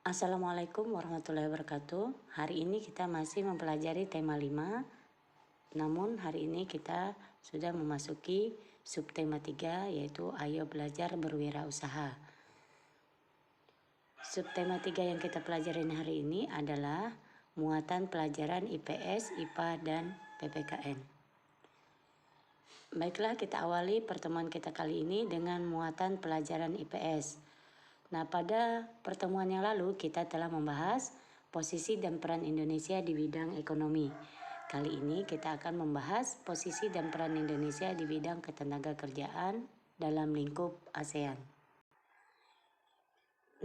Assalamualaikum warahmatullahi wabarakatuh. Hari ini kita masih mempelajari tema 5. Namun hari ini kita sudah memasuki subtema 3, yaitu ayo belajar berwirausaha. Subtema 3 yang kita pelajarin hari ini adalah muatan pelajaran IPS, IPA, dan PPKN. Baiklah, kita awali pertemuan kita kali ini dengan muatan pelajaran IPS. Nah, pada pertemuan yang lalu kita telah membahas posisi dan peran Indonesia di bidang ekonomi. Kali ini kita akan membahas posisi dan peran Indonesia di bidang ketenagakerjaan dalam lingkup ASEAN.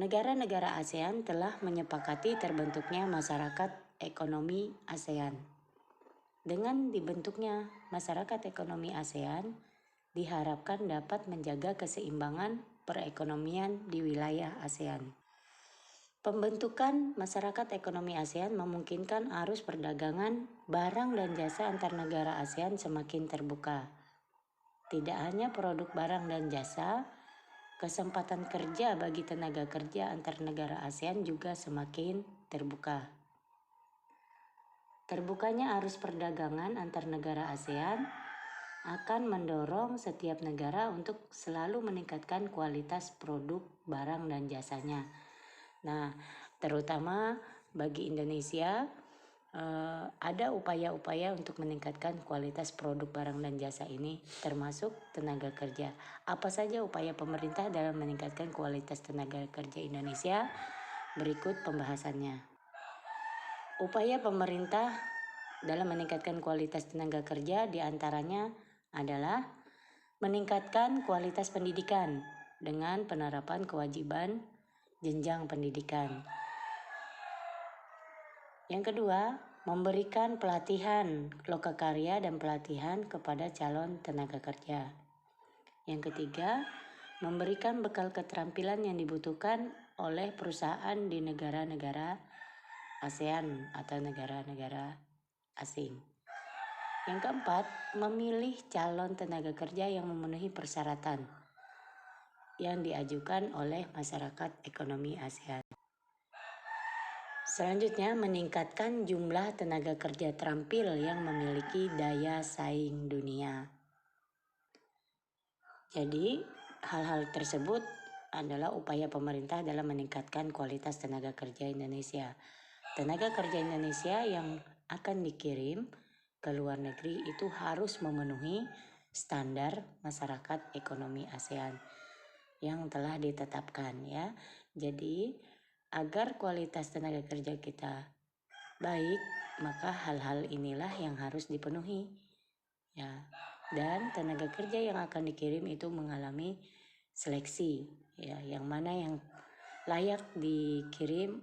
Negara-negara ASEAN telah menyepakati terbentuknya masyarakat ekonomi ASEAN. Dengan dibentuknya masyarakat ekonomi ASEAN, diharapkan dapat menjaga keseimbangan perekonomian di wilayah ASEAN. Pembentukan masyarakat ekonomi ASEAN memungkinkan arus perdagangan barang dan jasa antar negara ASEAN semakin terbuka. Tidak hanya produk barang dan jasa, kesempatan kerja bagi tenaga kerja antar negara ASEAN juga semakin terbuka. Terbukanya arus perdagangan antar negara ASEAN akan mendorong setiap negara untuk selalu meningkatkan kualitas produk, barang, dan jasanya. Nah, terutama bagi Indonesia, ada upaya-upaya untuk meningkatkan kualitas produk, barang, dan jasa ini, termasuk tenaga kerja. Apa saja upaya pemerintah dalam meningkatkan kualitas tenaga kerja Indonesia? Berikut pembahasannya. Upaya pemerintah dalam meningkatkan kualitas tenaga kerja diantaranya adalah meningkatkan kualitas pendidikan dengan penerapan kewajiban jenjang pendidikan. Yang kedua, memberikan pelatihan lokakarya dan pelatihan kepada calon tenaga kerja. Yang ketiga, memberikan bekal keterampilan yang dibutuhkan oleh perusahaan di negara-negara ASEAN atau negara-negara asing. Yang keempat, memilih calon tenaga kerja yang memenuhi persyaratan yang diajukan oleh masyarakat ekonomi ASEAN. Selanjutnya, meningkatkan jumlah tenaga kerja terampil yang memiliki daya saing dunia. Jadi, hal-hal tersebut adalah upaya pemerintah dalam meningkatkan kualitas tenaga kerja Indonesia. Tenaga kerja Indonesia yang akan dikirim ke luar negeri itu harus memenuhi standar masyarakat ekonomi ASEAN yang telah ditetapkan, ya. Jadi agar kualitas tenaga kerja kita baik, maka hal-hal inilah yang harus dipenuhi, ya. Dan tenaga kerja yang akan dikirim itu mengalami seleksi, ya, yang mana yang layak dikirim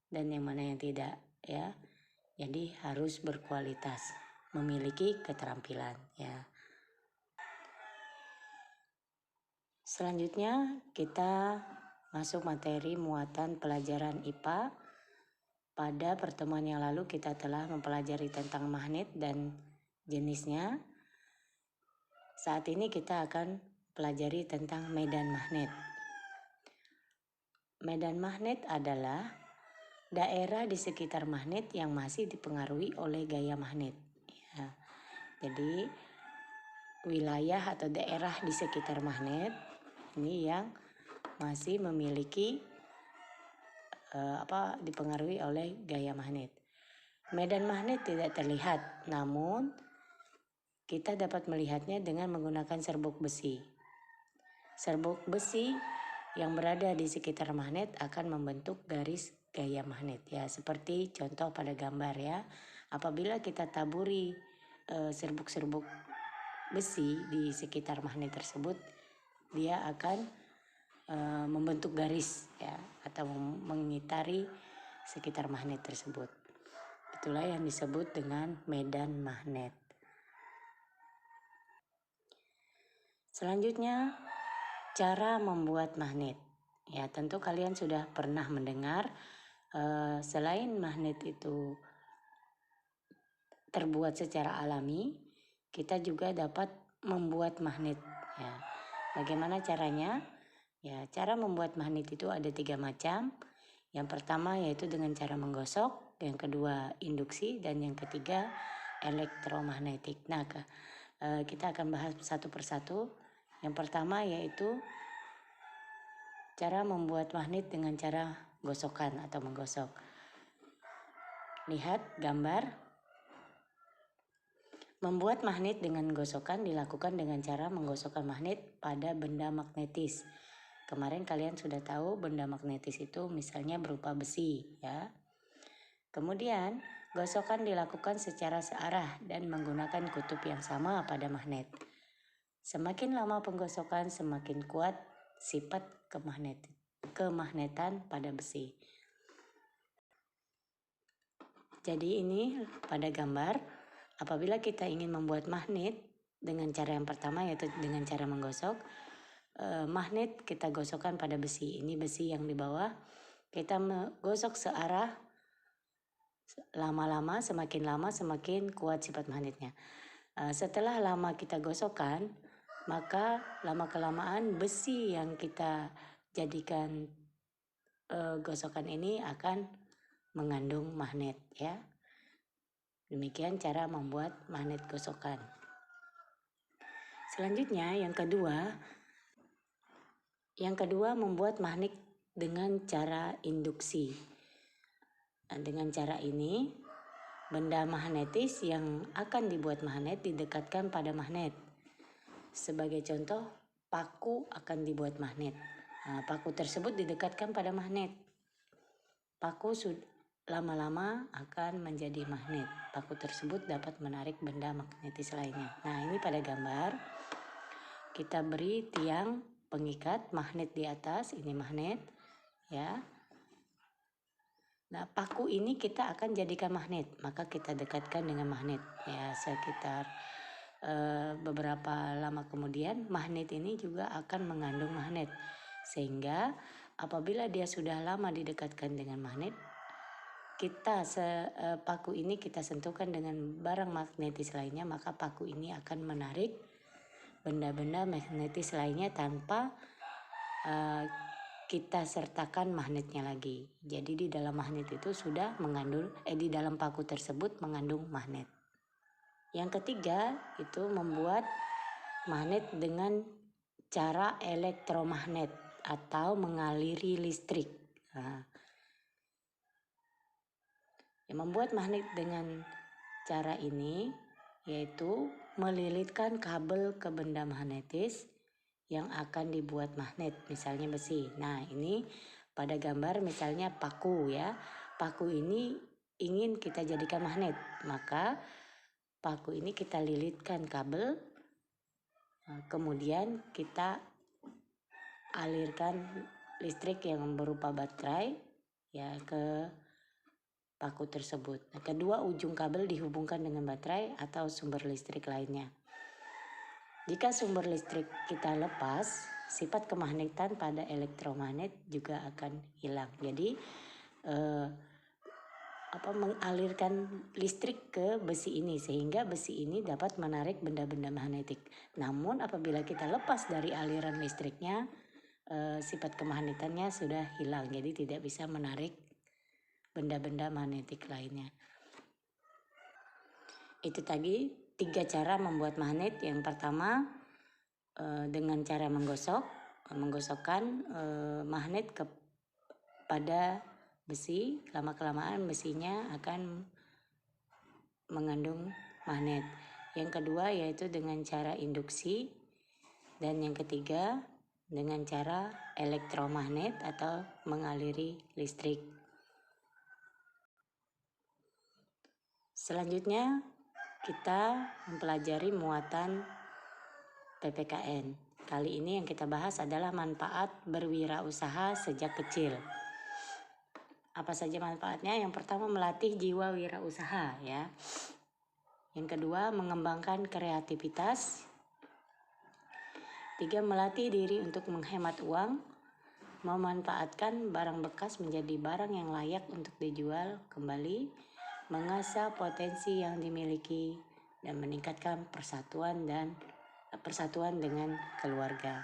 dan yang mana yang tidak, ya. Jadi harus berkualitas, memiliki keterampilan, ya. Selanjutnya kita masuk materi muatan pelajaran IPA. Pada pertemuan yang lalu kita telah mempelajari tentang magnet dan jenisnya. Saat ini kita akan pelajari tentang medan magnet. Medan magnet adalah daerah di sekitar magnet yang masih dipengaruhi oleh gaya magnet, ya. Jadi wilayah atau daerah di sekitar magnet ini yang masih memiliki dipengaruhi oleh gaya magnet. Medan magnet tidak terlihat, namun kita dapat melihatnya dengan menggunakan serbuk besi. Serbuk besi yang berada di sekitar magnet akan membentuk garis gaya magnet, ya, seperti contoh pada gambar, ya. Apabila kita taburi serbuk-serbuk besi di sekitar magnet tersebut, dia akan membentuk garis, ya, atau mengitari sekitar magnet tersebut. Itulah yang disebut dengan medan magnet. Selanjutnya, cara membuat magnet. Ya, tentu kalian sudah pernah mendengar selain magnet itu terbuat secara alami, kita juga dapat membuat magnet, ya. Bagaimana caranya? Ya, cara membuat magnet itu ada 3 macam. Yang pertama yaitu dengan cara menggosok, yang kedua induksi, dan yang ketiga elektromagnetik. Nah, kita akan bahas satu persatu. Yang pertama yaitu cara membuat magnet dengan cara gosokan atau menggosok. Lihat gambar. Membuat magnet dengan gosokan dilakukan dengan cara menggosokkan magnet pada benda magnetis. Kemarin kalian sudah tahu benda magnetis itu misalnya berupa besi, ya. Kemudian, gosokan dilakukan secara searah dan menggunakan kutub yang sama pada magnet. Semakin lama penggosokan, semakin kuat sifat kemagnetan pada besi. Jadi ini pada gambar. Apabila kita ingin membuat magnet dengan cara yang pertama yaitu dengan cara menggosok, magnet kita gosokkan pada besi. Ini besi yang di bawah. Kita menggosok searah, lama-lama semakin kuat sifat magnetnya. Setelah lama kita gosokkan, maka lama-kelamaan besi yang kita jadikan gosokan ini akan mengandung magnet, ya. Demikian cara membuat magnet gosokan. Selanjutnya yang kedua membuat magnet dengan cara induksi. Nah, dengan cara ini benda magnetis yang akan dibuat magnet didekatkan pada magnet. Sebagai contoh, paku akan dibuat magnet. Nah, paku tersebut didekatkan pada magnet. Paku lama-lama akan menjadi magnet. Paku tersebut dapat menarik benda magnetis lainnya. Nah, ini pada gambar kita beri tiang pengikat magnet di atas, ini magnet, ya. Nah, paku ini kita akan jadikan magnet, maka kita dekatkan dengan magnet, ya. Sekitar beberapa lama kemudian magnet ini juga akan mengandung magnet, sehingga apabila dia sudah lama didekatkan dengan magnet, paku ini kita sentuhkan dengan barang magnetis lainnya, maka paku ini akan menarik benda-benda magnetis lainnya tanpa kita sertakan magnetnya lagi. Jadi di dalam magnet itu sudah mengandung, di dalam paku tersebut mengandung magnet. Yang ketiga itu membuat magnet dengan cara elektromagnet atau mengaliri listrik. Nah, yang membuat magnet dengan cara ini yaitu melilitkan kabel ke benda magnetis yang akan dibuat magnet, misalnya besi. Nah, ini pada gambar misalnya paku, ya. Paku ini ingin kita jadikan magnet, maka paku ini kita lilitkan kabel, kemudian kita alirkan listrik yang berupa baterai, ya, ke paku tersebut. Nah, kedua ujung kabel dihubungkan dengan baterai atau sumber listrik lainnya. Jika sumber listrik kita lepas, sifat kemagnetan pada elektromagnet juga akan hilang. Jadi mengalirkan listrik ke besi ini sehingga besi ini dapat menarik benda-benda magnetik. Namun apabila kita lepas dari aliran listriknya, sifat kemagnetannya sudah hilang, jadi tidak bisa menarik benda-benda magnetik lainnya. Itu tadi 3 cara membuat magnet. Yang pertama dengan cara menggosokkan magnet pada besi. Lama-kelamaan besinya akan mengandung magnet. Yang kedua yaitu dengan cara induksi, dan yang ketiga dengan cara elektromagnet atau mengaliri listrik. Selanjutnya kita mempelajari muatan PPKN. Kali ini yang kita bahas adalah manfaat berwirausaha sejak kecil. Apa saja manfaatnya? Yang pertama melatih jiwa wirausaha, ya. Yang kedua mengembangkan kreativitas. 3 melatih diri untuk menghemat uang, memanfaatkan barang bekas menjadi barang yang layak untuk dijual kembali, mengasah potensi yang dimiliki, dan meningkatkan persatuan dengan keluarga.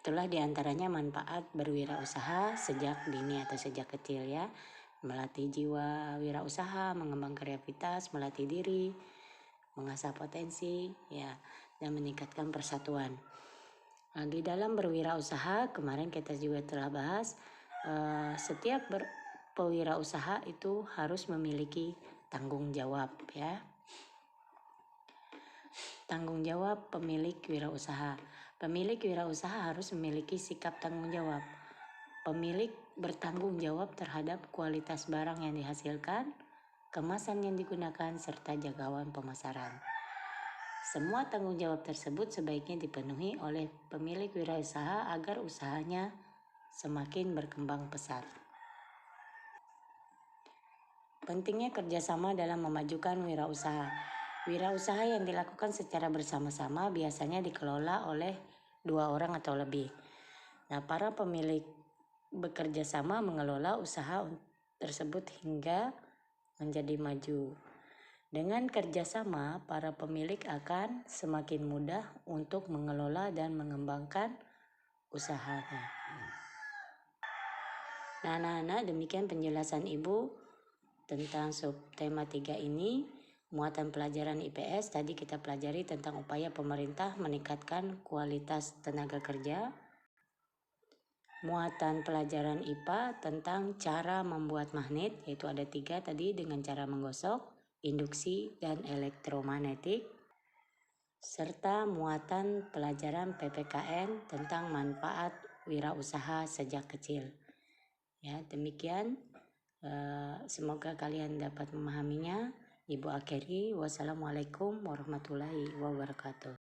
Itulah diantaranya manfaat berwirausaha sejak dini atau sejak kecil ya. Melatih jiwa wirausaha, mengembang kreativitas, melatih diri, mengasah potensi ya, dan meningkatkan persatuan. Nah, di dalam berwirausaha kemarin kita juga telah bahas setiap pewirausaha itu harus memiliki tanggung jawab ya. Tanggung jawab pemilik wirausaha. Pemilik wirausaha harus memiliki sikap tanggung jawab. Pemilik bertanggung jawab terhadap kualitas barang yang dihasilkan, kemasan yang digunakan, serta jangkauan pemasaran. Semua tanggung jawab tersebut sebaiknya dipenuhi oleh pemilik wirausaha agar usahanya semakin berkembang pesat. Pentingnya kerjasama dalam memajukan wirausaha. Wirausaha yang dilakukan secara bersama-sama biasanya dikelola oleh 2 orang atau lebih. Nah, para pemilik bekerja sama mengelola usaha tersebut hingga menjadi maju. Dengan kerjasama, para pemilik akan semakin mudah untuk mengelola dan mengembangkan usahanya. Nah, anak-anak, demikian penjelasan Ibu tentang subtema 3 ini. Muatan pelajaran IPS tadi kita pelajari tentang upaya pemerintah meningkatkan kualitas tenaga kerja. Muatan pelajaran IPA tentang cara membuat magnet, yaitu ada 3 tadi dengan cara menggosok, induksi, dan elektromagnetik. Serta muatan pelajaran PPKN tentang manfaat wirausaha sejak kecil. Ya, demikian. Semoga kalian dapat memahaminya. Ibu akhiri, wassalamualaikum warahmatullahi wabarakatuh.